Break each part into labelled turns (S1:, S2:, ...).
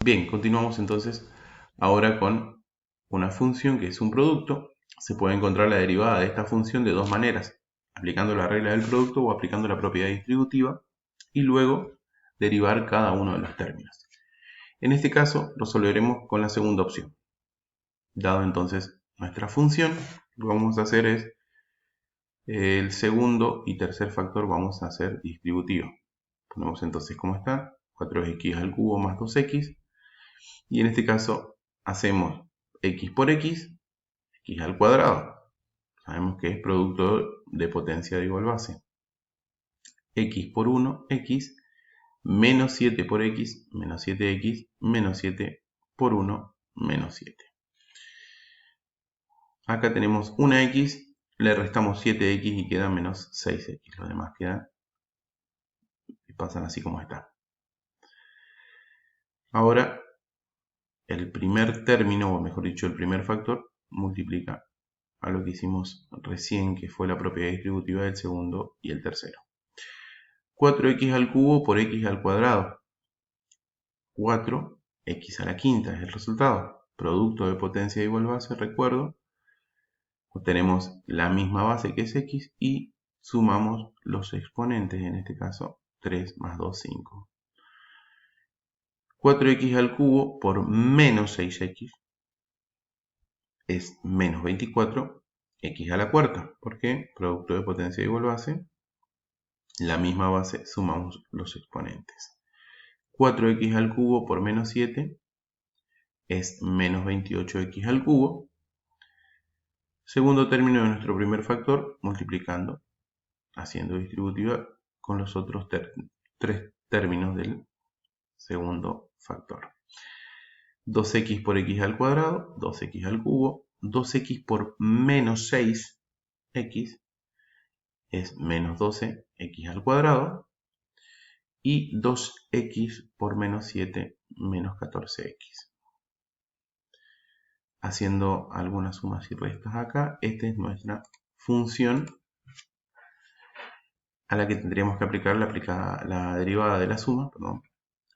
S1: Bien, continuamos entonces ahora con una función que es un producto. Se puede encontrar la derivada de esta función de dos maneras, aplicando la regla del producto o aplicando la propiedad distributiva y luego derivar cada uno de los términos. En este caso resolveremos con la segunda opción. Dado entonces nuestra función, lo que vamos a hacer es el segundo y tercer factor vamos a hacer distributivo. Ponemos entonces como está, 4x al cubo más 2x. Y en este caso hacemos x por x al cuadrado. Sabemos que es producto de potencia de igual base. X por 1, x, menos 7 por x, menos 7x, menos 7 por 1, menos 7. Acá tenemos una x, le restamos 7x y queda menos 6x. Los demás quedan y pasan así como está. Ahora, el primer término, o mejor dicho, el primer factor, multiplica a lo que hicimos recién, que fue la propiedad distributiva del segundo y el tercero. 4x al cubo por x al cuadrado. 4x a la quinta es el resultado. Producto de potencia de igual base, recuerdo. Obtenemos la misma base que es x y sumamos los exponentes, en este caso 3 más 2, 5. 4x al cubo por menos 6x es menos 24, x a la cuarta. ¿Por qué? Producto de potencia de igual base. La misma base, sumamos los exponentes. 4x al cubo por menos 7 es menos 28x al cubo. Segundo término de nuestro primer factor, multiplicando, haciendo distributiva con los otros tres términos del segundo factor. 2x por x al cuadrado, 2x al cubo. 2x por menos 6x es menos 12x al cuadrado. Y 2x por menos 7, menos 14x. Haciendo algunas sumas y restas acá, esta es nuestra función a la que tendríamos que aplicar la derivada de la suma,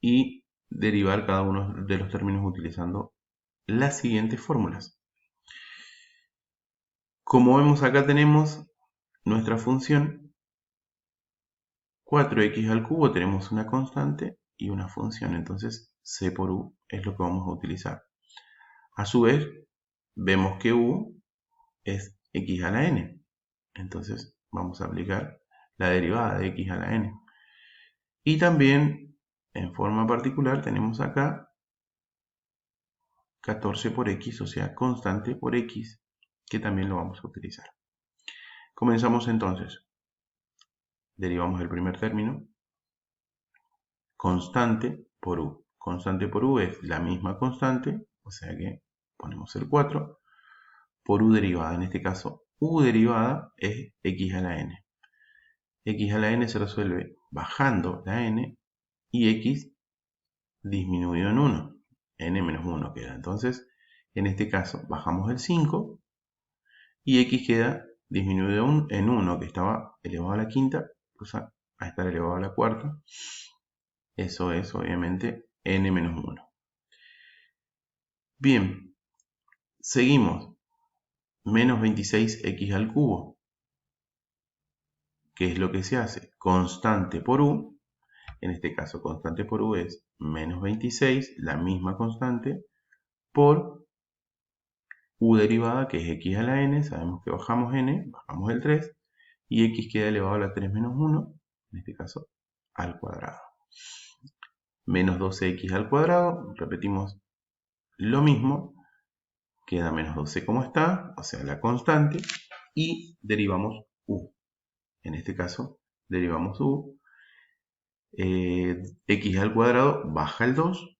S1: y derivar cada uno de los términos utilizando las siguientes fórmulas. Como vemos acá tenemos nuestra función 4x al cubo, tenemos una constante y una función, entonces c por u es lo que vamos a utilizar. A su vez, vemos que u es x a la n, entonces vamos a aplicar la derivada de x a la n. Y también, en forma particular, tenemos acá 14 por x, o sea, constante por x, que también lo vamos a utilizar. Comenzamos entonces. Derivamos el primer término. Constante por u. Constante por u es la misma constante, o sea que ponemos el 4, por u derivada. En este caso, u derivada es x a la n. X a la n se resuelve bajando la n y x disminuido en 1. N menos 1 queda. Entonces, en este caso, bajamos el 5 y x queda disminuido en 1, que estaba elevado a la quinta, pasa a estar elevado a la cuarta. Eso es, obviamente, n menos 1. Bien, seguimos. Menos 26x al cubo. ¿Qué es lo que se hace? Constante por u. En este caso, constante por u es menos 26, la misma constante, por u derivada, que es x a la n. Sabemos que bajamos n, bajamos el 3, y x queda elevado a la 3 menos 1, en este caso, al cuadrado. Menos 12x al cuadrado, repetimos lo mismo, queda menos 12 como está, o sea, la constante, y derivamos u. En este caso, derivamos u. X al cuadrado baja el 2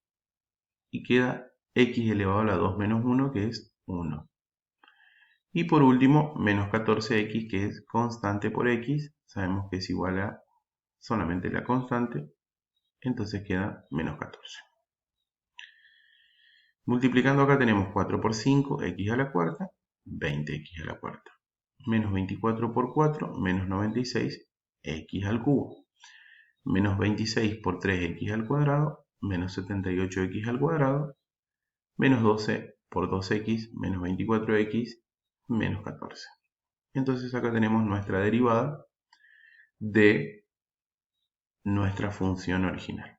S1: y queda x elevado a la 2 menos 1, que es 1. Y por último, menos 14x, que es constante por x. Sabemos que es igual a solamente la constante, entonces queda menos 14. Multiplicando acá tenemos 4 por 5, x a la cuarta, 20x a la cuarta. Menos 24 por 4, menos 96, x al cubo. Menos 26 por 3x al cuadrado, menos 78x al cuadrado, menos 12 por 2x, menos 24x, menos 14. Entonces acá tenemos nuestra derivada de nuestra función original.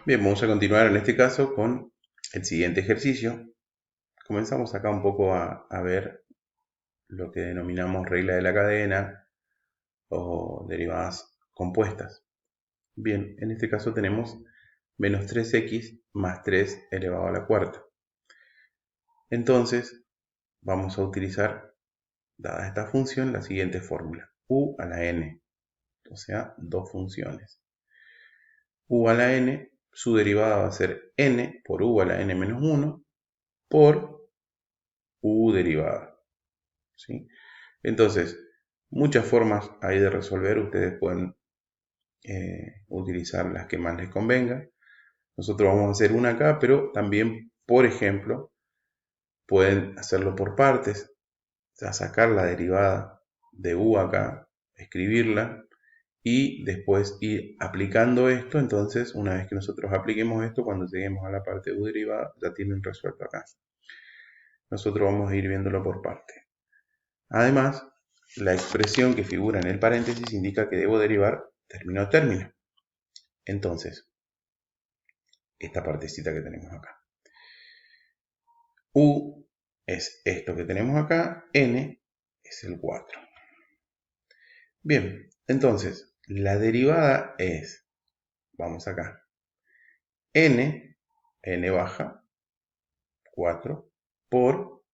S1: Bien, vamos a continuar en este caso con el siguiente ejercicio. Comenzamos acá un poco a ver lo que denominamos regla de la cadena o derivadas compuestas. Bien, en este caso tenemos menos 3x más 3 elevado a la cuarta. Entonces, vamos a utilizar, dada esta función, la siguiente fórmula. U a la n, o sea, dos funciones. U a la n, su derivada va a ser n por u a la n menos 1 por u derivada. ¿Sí? Entonces, muchas formas hay de resolver, ustedes pueden utilizar las que más les convenga. Nosotros vamos a hacer una acá, pero también, por ejemplo, pueden hacerlo por partes, o sea, sacar la derivada de u acá, escribirla y después ir aplicando esto. Entonces, una vez que nosotros apliquemos esto, cuando lleguemos a la parte u derivada, ya tienen resuelto acá. Nosotros vamos a ir viéndolo por partes. Además, la expresión que figura en el paréntesis indica que debo derivar término a término. Entonces, esta partecita que tenemos acá. U es esto que tenemos acá, n es el 4. Bien, entonces, la derivada es, vamos acá, n baja, 4, por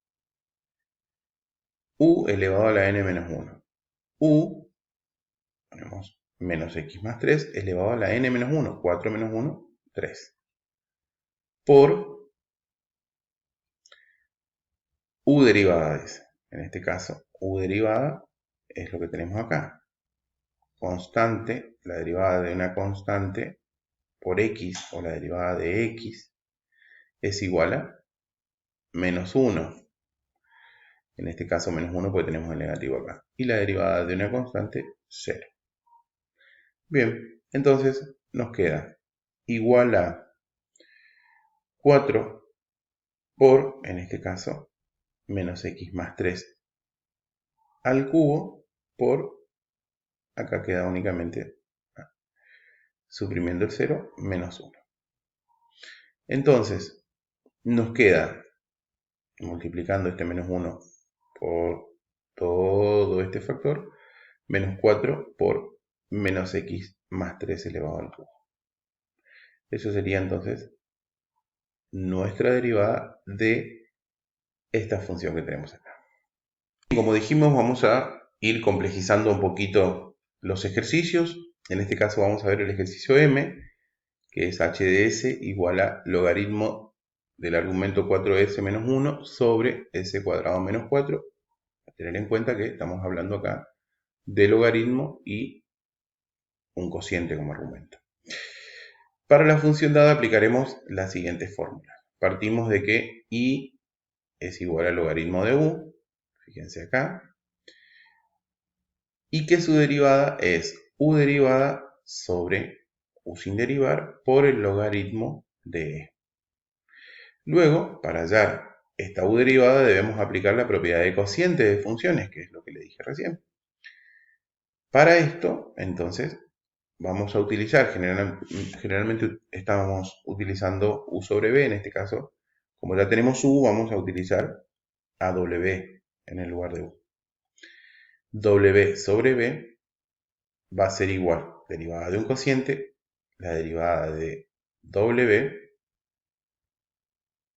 S1: u elevado a la n menos 1. U, ponemos menos x más 3 elevado a la n menos 1, 4 menos 1, 3. Por u derivada es, en este caso, u derivada es lo que tenemos acá. Constante, la derivada de una constante por x, o la derivada de x, es igual a menos 1. En este caso menos 1 porque tenemos el negativo acá. Y la derivada de una constante, 0. Bien, entonces nos queda igual a 4 por, en este caso, menos x más 3 al cubo por, acá queda únicamente, suprimiendo el 0, menos 1. Entonces, nos queda, multiplicando este menos 1 por todo este factor, menos 4 por menos x más 3 elevado al cubo. Eso sería entonces nuestra derivada de esta función que tenemos acá. Y como dijimos, vamos a ir complejizando un poquito los ejercicios. En este caso vamos a ver el ejercicio M, que es h de s igual a logaritmo del argumento 4s menos 1 sobre s cuadrado menos 4. A tener en cuenta que estamos hablando acá de logaritmo y un cociente como argumento. Para la función dada aplicaremos la siguiente fórmula. Partimos de que i es igual al logaritmo de u, fíjense acá, y que su derivada es u derivada sobre u sin derivar por el logaritmo de e. Luego, para hallar esta u derivada debemos aplicar la propiedad de cociente de funciones, que es lo que le dije recién. Para esto, entonces, vamos a utilizar, generalmente estamos utilizando u sobre b, en este caso, como ya tenemos u, vamos a utilizar AW en el lugar de u. W sobre b va a ser igual, derivada de un cociente, la derivada de W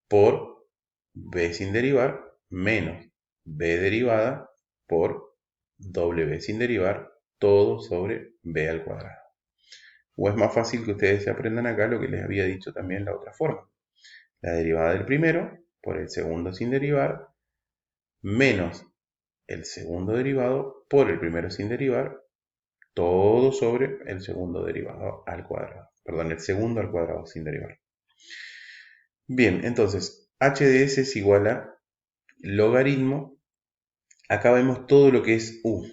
S1: por b sin derivar, menos b derivada por W sin derivar, todo sobre b al cuadrado. O es más fácil que ustedes se aprendan acá lo que les había dicho también la otra forma. La derivada del primero por el segundo sin derivar, menos el segundo derivado por el primero sin derivar, todo sobre el segundo derivado al cuadrado. Perdón, el segundo al cuadrado sin derivar. Bien, entonces, h de s es igual a logaritmo. Acá vemos todo lo que es u,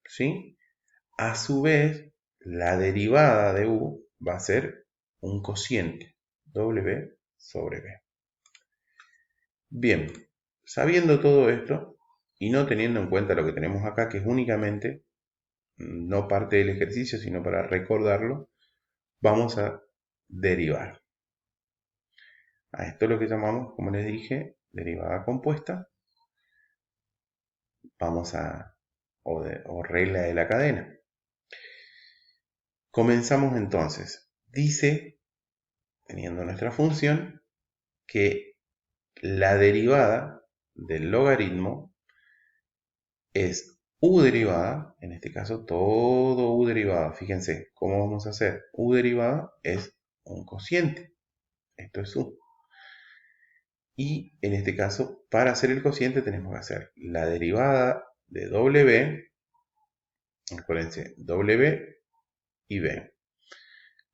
S1: ¿sí? A su vez, la derivada de u va a ser un cociente, W sobre B. Bien, sabiendo todo esto y no teniendo en cuenta lo que tenemos acá, que es únicamente, no parte del ejercicio, sino para recordarlo, vamos a derivar. A esto es lo que llamamos, como les dije, derivada compuesta. O regla de la cadena. Comenzamos entonces. Dice, teniendo nuestra función, que la derivada del logaritmo es u derivada, en este caso todo u derivada. Fíjense, ¿cómo vamos a hacer? U derivada es un cociente. Esto es u. Y en este caso, para hacer el cociente tenemos que hacer la derivada de w, acuérdense, w y b.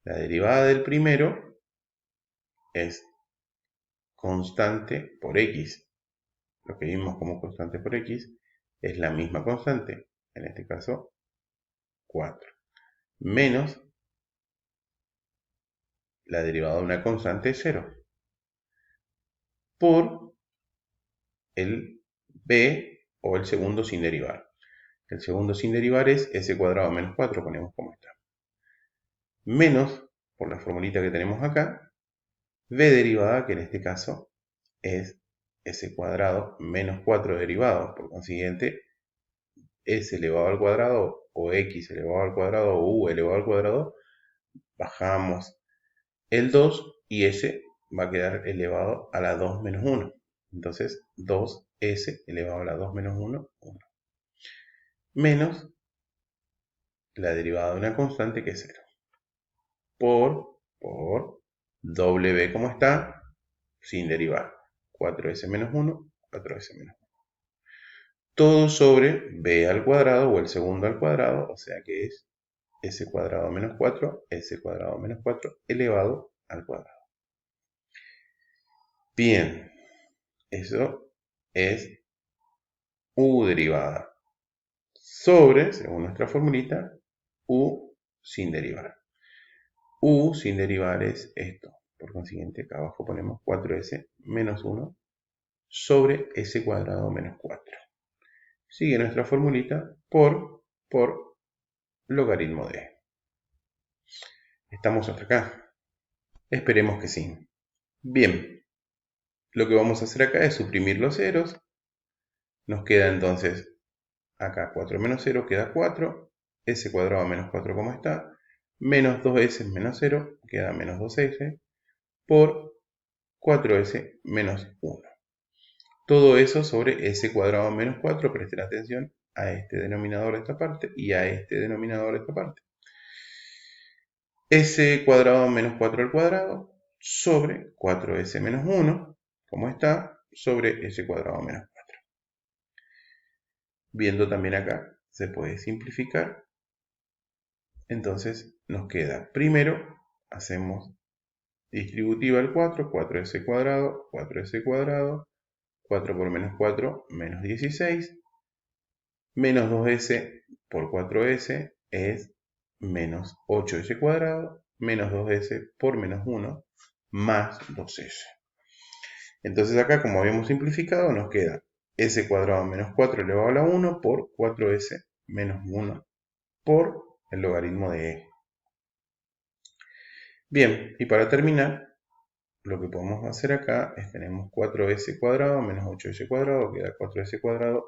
S1: La derivada del primero es constante por x. Lo que vimos como constante por x es la misma constante, en este caso 4, menos la derivada de una constante 0 por el b o el segundo sin derivar. El segundo sin derivar es s cuadrado menos 4, ponemos como está. Menos, por la formulita que tenemos acá, b derivada, que en este caso es s cuadrado menos 4 derivado. Por consiguiente, s elevado al cuadrado o x elevado al cuadrado o u elevado al cuadrado, bajamos el 2 y s va a quedar elevado a la 2 menos 1. Entonces, 2s elevado a la 2 menos 1, 1. Menos la derivada de una constante que es 0. Por w como está, sin derivar. 4s menos 1, 4s menos 1. Todo sobre b al cuadrado o el segundo al cuadrado, o sea que es s cuadrado menos 4, s cuadrado menos 4 elevado al cuadrado. Bien, eso es u derivada sobre, según nuestra formulita, u sin derivar. U sin derivar es esto. Por consiguiente, acá abajo ponemos 4s menos 1 sobre s cuadrado menos 4. Sigue nuestra formulita por logaritmo de e. ¿Estamos hasta acá? Esperemos que sí. Bien, lo que vamos a hacer acá es suprimir los ceros. Nos queda entonces acá 4 menos 0 queda 4, s cuadrado menos 4 como está, menos 2s menos 0 queda menos 2s por 4s menos 1. Todo eso sobre s cuadrado menos 4, presten atención a este denominador de esta parte y a este denominador de esta parte. S cuadrado menos 4 al cuadrado sobre 4s menos 1, como está, sobre s cuadrado menos 4. Viendo también acá, se puede simplificar. Entonces nos queda, primero, hacemos distributiva al 4, 4s cuadrado, 4s cuadrado, 4 por menos 4, menos 16, menos 2s por 4s es menos 8s cuadrado, menos 2s por menos 1, más 2s. Entonces acá, como habíamos simplificado, nos queda s cuadrado menos 4 elevado a la 1 por 4s menos 1 por el logaritmo de e. Bien, y para terminar, lo que podemos hacer acá es tenemos 4s cuadrado menos 8s cuadrado, queda 4s cuadrado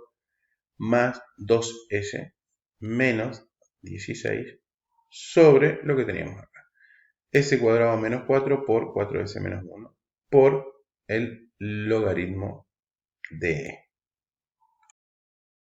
S1: más 2s menos 16 sobre lo que teníamos acá. S cuadrado menos 4 por 4s menos 1 por el logaritmo de e.